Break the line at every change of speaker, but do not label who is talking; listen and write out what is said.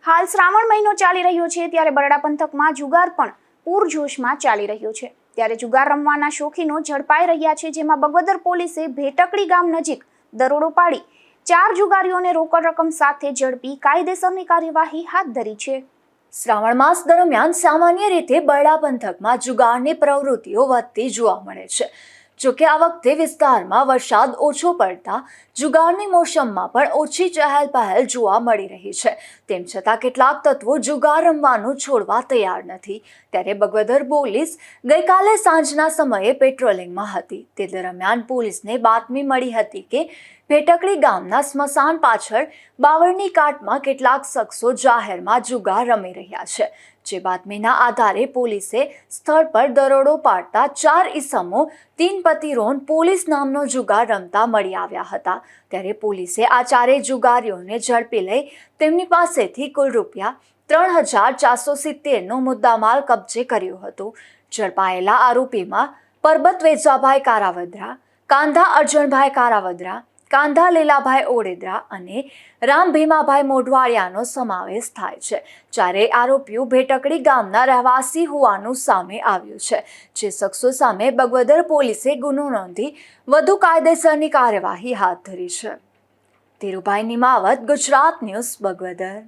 હાલ શ્રાવણ મહિનો ચાલી રહ્યો છે ત્યારે બરડા પંથકમાં જુગાર પણ પૂરજોશમાં ચાલી રહ્યો છે। ત્યારે જુગાર રમવાના શોખીનો ઝડપાઈ રહ્યા છે, જેમાં બગવદર પોલીસે ભેટકડી ગામ નજીક દરોડો પાડી 4 જુગારીઓને રોકડ રકમ સાથે ઝડપી કાયદેસરની કાર્યવાહી હાથ ધરી છે।
શ્રાવણ માસ દરમિયાન સામાન્ય રીતે બરડા પંથકમાં જુગારની પ્રવૃત્તિઓ વધતી જોવા મળે છે। જોકે આ વખતે વિસ્તારમાં વરસાદ ઓછો પડતા જુગારની મોસમમાં પણ ઓછી ચહેલ પહેલ જોવા મળી રહી છે। તેમ છતાં કેટલાક તત્વો જુગાર રમવાનું છોડવા તૈયાર નથી। ત્યારે બગવદર પોલીસ ગઈકાલે સાંજના સમયે પેટ્રોલિંગમાં હતી। તે દરમિયાન પોલીસને બાતમી મળી હતી કે ભેટકડી ગામના સ્મશાન પાછળ બાવળની કાટમાં કેટલાક શખ્સો જાહેરમાં જુગાર રમી રહ્યા છે। જે બાતમીના આધારે પોલીસે સ્થળ પર દરોડો પાડતા 4 ઈસમો 3 પતિરોન પોલીસ નામનો જુગાર રમતા મળી આવ્યા હતા। ત્યારે પોલીસે આ 4 જુગારીઓને ઝડપી લઈ તેમની પાસેથી કુલ ₹3,470નો મુદ્દામાલ કબજે કર્યો હતો। ઝડપાયેલા આરોપીમાં પરબત વેજાભાઈ કારાવદ્રા, કાંધા અર્જણભાઈ કારાવદ્રા, કાંધા લીલાભાઈ ઓડેદરા અને રામ ભીમાભાઈ મોઢવાડિયાનો સમાવેશ થાય છે। ચારેય આરોપીઓ ભેટકડી ગામના રહેવાસી હોવાનું સામે આવ્યું છે। જે શખ્સો સામે બગવદર પોલીસે ગુનો નોંધી વધુ કાયદેસરની કાર્યવાહી હાથ ધરી છે। ધીરુભાઈ નિમાવત, ગુજરાત ન્યૂઝ, બગવદર।